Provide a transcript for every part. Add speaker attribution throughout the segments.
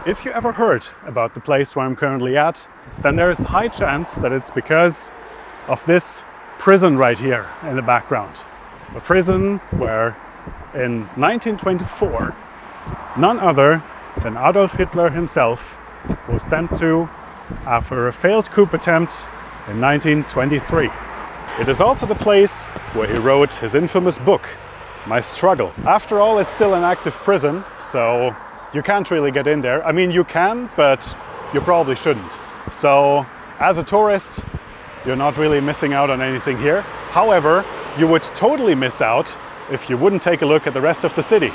Speaker 1: If you ever heard about the place where I'm currently at, then there is a high chance that it's because of this prison right here in the background. A prison where in 1924 none other than Adolf Hitler himself was sent to after a failed coup attempt in 1923. It is also the place where he wrote his infamous book, My Struggle. After all, it's still an active prison, so you can't really get in there. I mean, you can, but you probably shouldn't. So as a tourist, you're not really missing out on anything here. However, you would totally miss out if you wouldn't take a look at the rest of the city.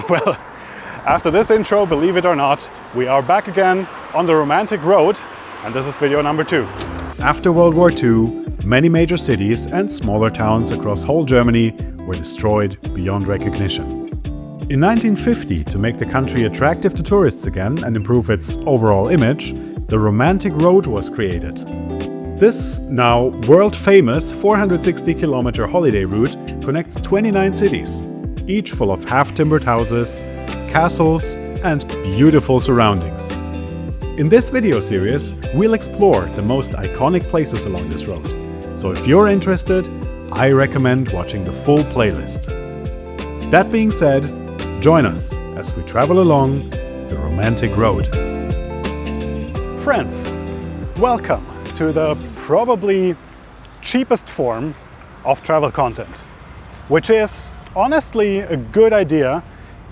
Speaker 1: Well, after this intro, believe it or not, we are back again on the romantic road, and this is video number 2. After World War II, many major cities and smaller towns across whole Germany were destroyed beyond recognition. In 1950, to make the country attractive to tourists again and improve its overall image, the Romantic Road was created. This now world-famous 460-kilometer holiday route connects 29 cities, each full of half-timbered houses, castles, and beautiful surroundings. In this video series, we'll explore the most iconic places along this road. So if you're interested, I recommend watching the full playlist. That being said, join us as we travel along the romantic road. Friends, welcome to the probably cheapest form of travel content, which is honestly a good idea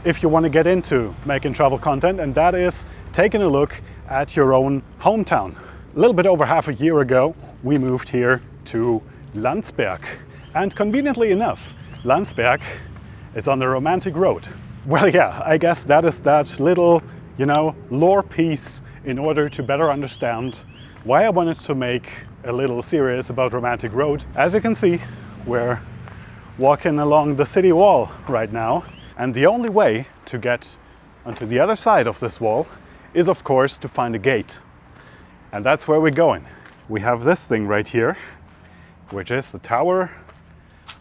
Speaker 1: if you want to get into making travel content, and that is taking a look at your own hometown. A little bit over half a year ago, we moved here to Landsberg, and conveniently enough, Landsberg is on the romantic road. Well, yeah, I guess that is that little, lore piece in order to better understand why I wanted to make a little series about romantic road. As you can see, we're walking along the city wall right now, and the only way to get onto the other side of this wall is, of course, to find a gate. And that's where we're going. We have this thing right here, which is the tower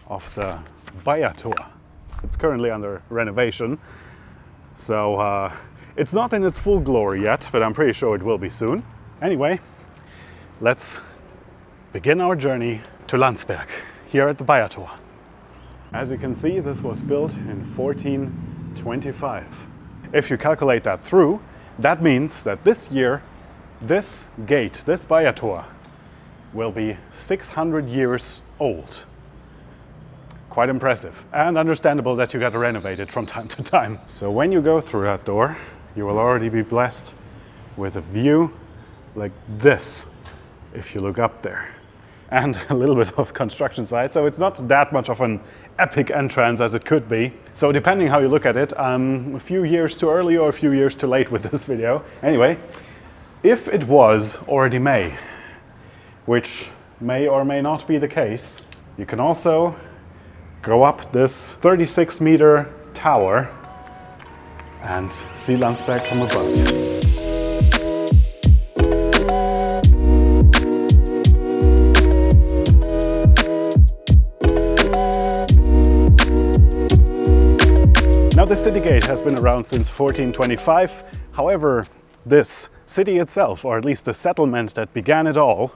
Speaker 1: of the Mutterturm. It's currently under renovation, so it's not in its full glory yet, but I'm pretty sure it will be soon. Anyway, let's begin our journey to Landsberg, here at the Mutterturm. As you can see, this was built in 1425. If you calculate that through, that means that this year, this gate, this Mutterturm, will be 600 years old. Quite impressive, and understandable that you got to renovate it from time to time. So when you go through that door, you will already be blessed with a view like this, if you look up there. And a little bit of construction site, so it's not that much of an epic entrance as it could be. So depending how you look at it, I'm a few years too early or a few years too late with this video. Anyway, if it was already May, which may or may not be the case, you can also go up this 36-meter tower and see Landsberg from above. Now, the city gate has been around since 1425. However, this city itself, or at least the settlement that began it all,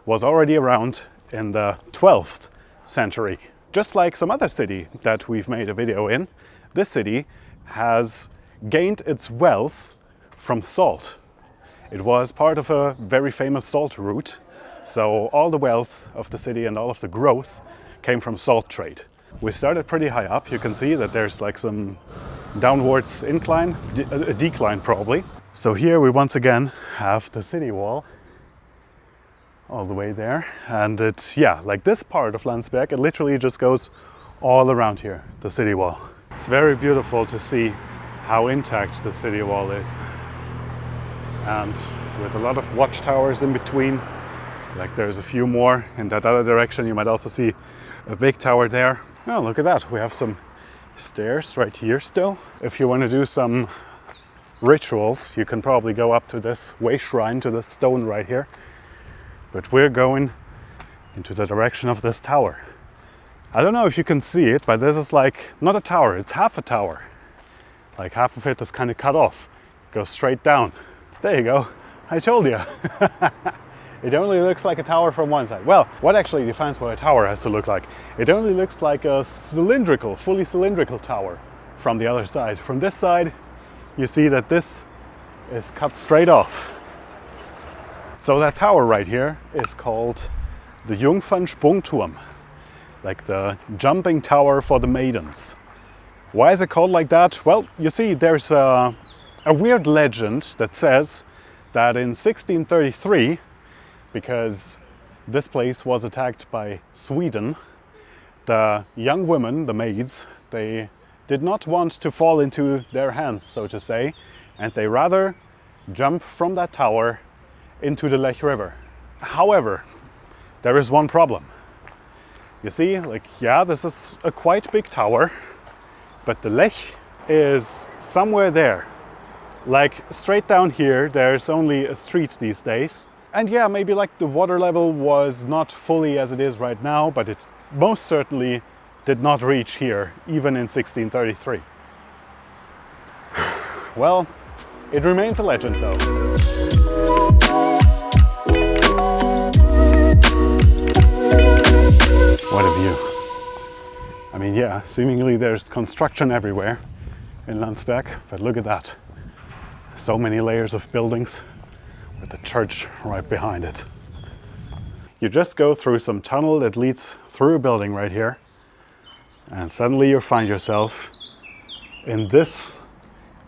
Speaker 1: was already around in the 12th century. Just like some other city that we've made a video in, this city has gained its wealth from salt. It was part of a very famous salt route, so all the wealth of the city and all of the growth came from salt trade. We started pretty high up. You can see that there's like some downwards incline, a decline probably. So here we once again have the city wall all the way there, and it's, like this part of Landsberg, it literally just goes all around here, the city wall. It's very beautiful to see how intact the city wall is, and with a lot of watchtowers in between. Like there's a few more in that other direction. You might also see a big tower there. Oh, look at that, we have some stairs right here still. If you want to do some rituals, you can probably go up to this way shrine, to this stone right here. But we're going into the direction of this tower. I don't know if you can see it, but this is like not a tower, it's half a tower. Like half of it is kind of cut off. goes straight down. There you go. I told you. It only looks like a tower from one side. Well, what actually defines what a tower has to look like? It only looks like a cylindrical, fully cylindrical tower from the other side. From this side, you see that this is cut straight off. So that tower right here is called the Jungfernsprungturm, like the jumping tower for the maidens. Why is it called like that? Well, you see, there's a weird legend that says that in 1633, because this place was attacked by Sweden, the young women, the maids, they did not want to fall into their hands, so to say, and they rather jump from that tower into the Lech River. However, there is one problem. You see, like, yeah, this is a quite big tower, but the Lech is somewhere there. Like straight down here, there's only a street these days. And yeah, maybe like the water level was not fully as it is right now, but it most certainly did not reach here, even in 1633. Well, it remains a legend though. What a view. I mean, yeah, seemingly there's construction everywhere in Landsberg, but look at that. So many layers of buildings with the church right behind it. You just go through some tunnel that leads through a building right here, and suddenly you find yourself in this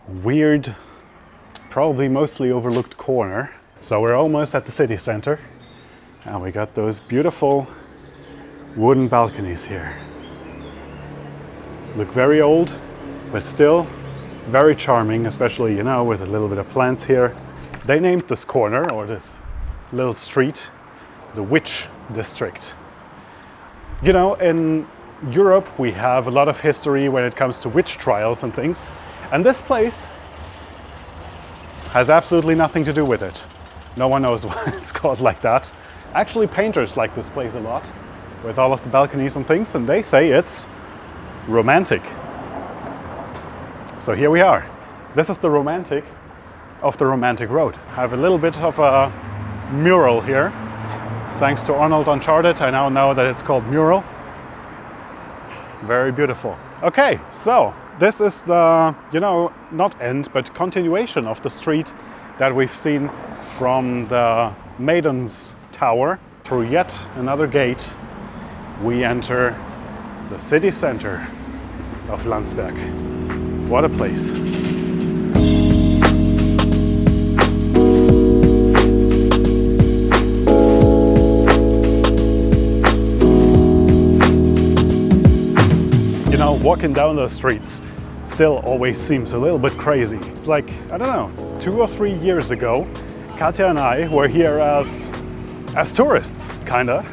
Speaker 1: weird, probably mostly overlooked corner. So we're almost at the city center, and we got those beautiful wooden balconies here. Look very old, but still very charming, especially, you know, with a little bit of plants here. They named this corner, or this little street, the Witch District. You know, in Europe we have a lot of history when it comes to witch trials and things, and this place has absolutely nothing to do with it. No one knows why it's called like that. Actually, painters like this place a lot, with all of the balconies and things, and they say it's romantic. So here we are. This is the romantic of the romantic road. I have a little bit of a mural here. Thanks to Arnold Uncharted, I now know that it's called mural. Very beautiful. Okay, so this is the, you know, not end, but continuation of the street that we've seen from the Maiden's Tower. Through yet another gate, we enter the city center of Landsberg. What a place. You know, walking down those streets still always seems a little bit crazy. Like, I don't know, 2 or 3 years ago, Katja and I were here as tourists, kinda.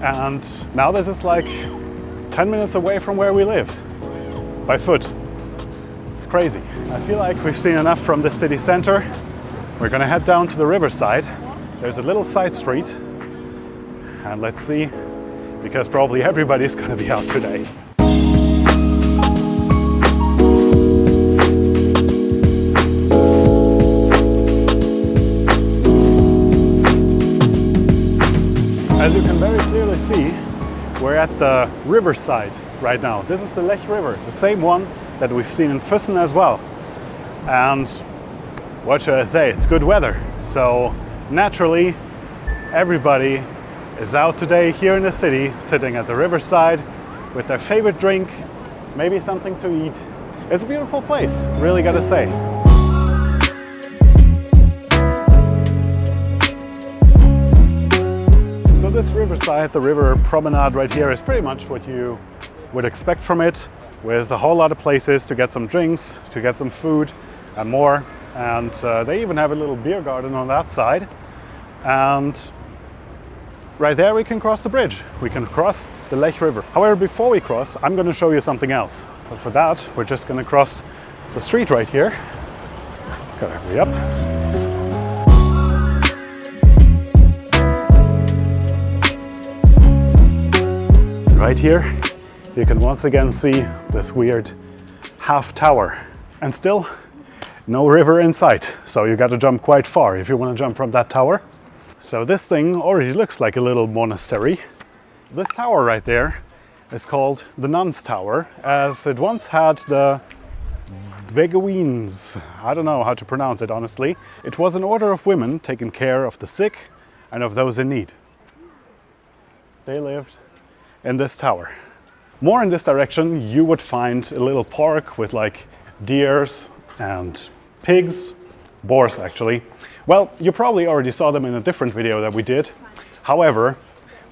Speaker 1: And now this is like 10 minutes away from where we live, by foot. It's crazy. I feel like we've seen enough from the city center. We're gonna head down to the riverside. There's a little side street. And let's see, because probably everybody's gonna be out today. As you can very clearly see, we're at the riverside right now. This is the Lech River, the same one that we've seen in Füssen as well. And what should I say? It's good weather. So naturally, everybody is out today here in the city, sitting at the riverside with their favorite drink, maybe something to eat. It's a beautiful place, really gotta say. So this riverside, the river promenade right here, is pretty much what you would expect from it, with a whole lot of places to get some drinks, to get some food and more. And they even have a little beer garden on that side. And right there we can cross the bridge. We can cross the Lech River. However, before we cross, I'm going to show you something else. But for that, we're just going to cross the street right here. Gotta hurry up. Right here, you can once again see this weird half tower. And still, no river in sight, so you got to jump quite far if you want to jump from that tower. So this thing already looks like a little monastery. This tower right there is called the Nuns Tower, as it once had the Beguines. I don't know how to pronounce it, honestly. It was an order of women taking care of the sick and of those in need. They lived in this tower. More in this direction, you would find a little park with like deers and pigs, boars actually. Well, you probably already saw them in a different video that we did. However,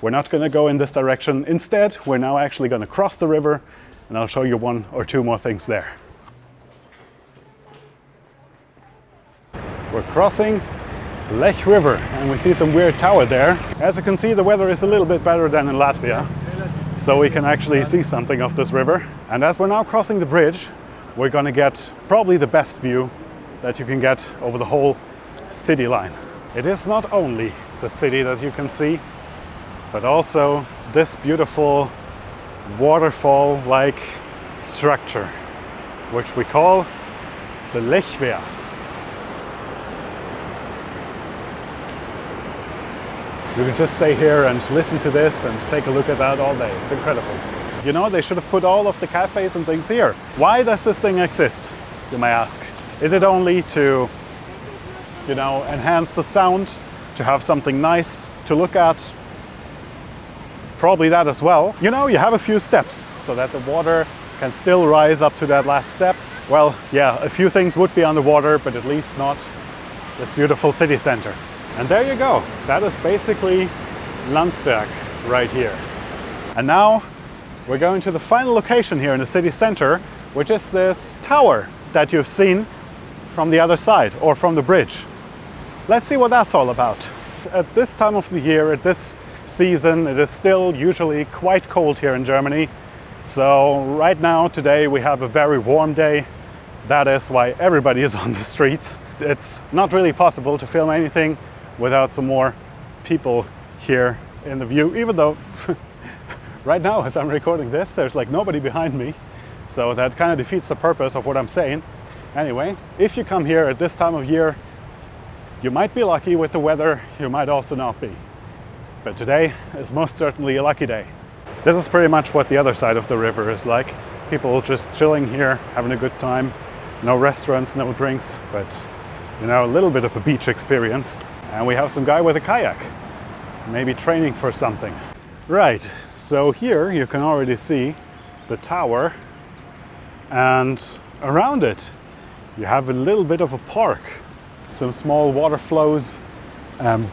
Speaker 1: we're not going to go in this direction. Instead, we're now actually going to cross the river, and I'll show you one or two more things there. We're crossing the Lech River, and we see some weird tower there. As you can see, the weather is a little bit better than in Latvia, so we can actually see something of this river. And as we're now crossing the bridge, we're going to get probably the best view that you can get over the whole city line. It is not only the city that you can see, but also this beautiful waterfall-like structure, which we call the Lechwehr. You can just stay here and listen to this and take a look at that all day. It's incredible. You know, they should have put all of the cafes and things here. Why does this thing exist, you may ask? Is it only to, you know, enhance the sound, to have something nice to look at? Probably that as well. You know, you have a few steps so that the water can still rise up to that last step. Well, yeah, a few things would be underwater, but at least not this beautiful city center. And there you go. That is basically Landsberg right here. And now we're going to the final location here in the city center, which is this tower that you've seen from the other side, or from the bridge. Let's see what that's all about. At this time of the year, at this season, it is still usually quite cold here in Germany. So right now, today, we have a very warm day. That is why everybody is on the streets. It's not really possible to film anything without some more people here in the view, even though right now, as I'm recording this, there's like nobody behind me. So that kind of defeats the purpose of what I'm saying. Anyway, if you come here at this time of year, you might be lucky with the weather, you might also not be. But today is most certainly a lucky day. This is pretty much what the other side of the river is like. People just chilling here, having a good time. No restaurants, no drinks, but you know, a little bit of a beach experience. And we have some guy with a kayak, maybe training for something. Right, so here you can already see the tower, and around it you have a little bit of a park. Some small water flows,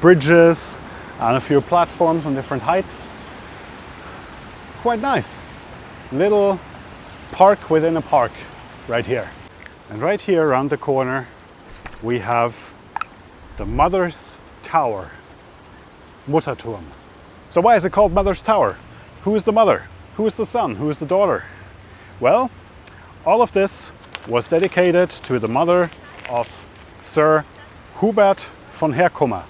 Speaker 1: bridges, and a few platforms on different heights. Quite nice. Little park within a park right here. And right here around the corner we have the Mother's Tower, Mutterturm. So why is it called Mother's Tower? Who is the mother? Who is the son? Who is the daughter? Well, all of this was dedicated to the mother of Sir Hubert von Herkommer.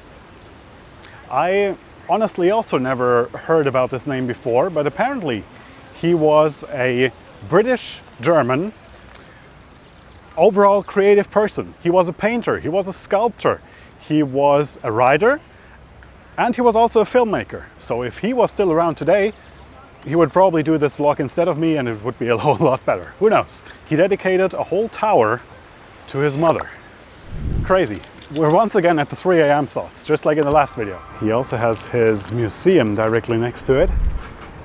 Speaker 1: I honestly also never heard about this name before, but apparently he was a British-German overall creative person. He was a painter, he was a sculptor, he was a writer, and he was also a filmmaker. So if he was still around today, he would probably do this vlog instead of me, and it would be a whole lot better. Who knows? He dedicated a whole tower to his mother. Crazy. We're once again at the 3 a.m. thoughts, just like in the last video. He also has his museum directly next to it.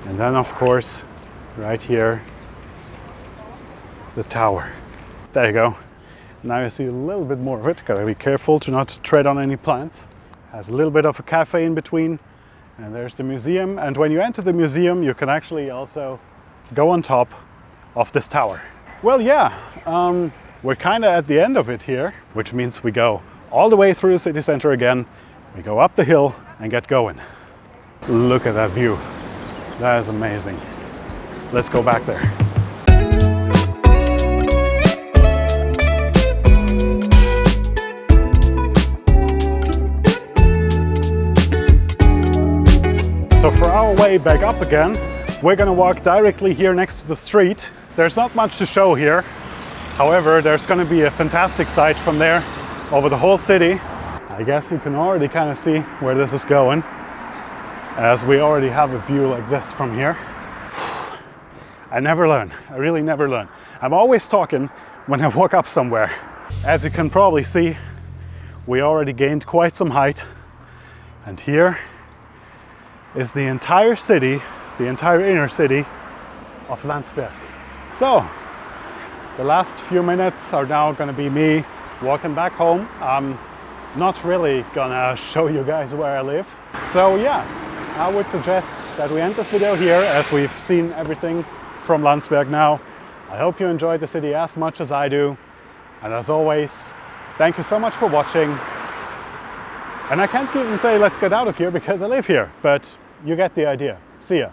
Speaker 1: And then, of course, right here, the tower. There you go. Now you see a little bit more of it. Gotta be careful to not tread on any plants. Has a little bit of a cafe in between. And there's the museum. And when you enter the museum, you can actually also go on top of this tower. Well, yeah, we're kind of at the end of it here, which means we go all the way through the city center again. We go up the hill and get going. Look at that view. That is amazing. Let's go back there. So for our way back up again, we're gonna walk directly here next to the street. There's not much to show here. However, there's going to be a fantastic sight from there over the whole city. I guess you can already kind of see where this is going, as we already have a view like this from here. I never learn. I really never learn. I'm always talking when I walk up somewhere. As you can probably see, we already gained quite some height. And here is the entire city, the entire inner city of Landsberg. So, the last few minutes are now going to be me walking back home. I'm not really gonna show you guys where I live. So yeah, I would suggest that we end this video here, as we've seen everything from Landsberg now. I hope you enjoyed the city as much as I do. And as always, thank you so much for watching. And I can't even say let's get out of here because I live here, but you get the idea. See ya.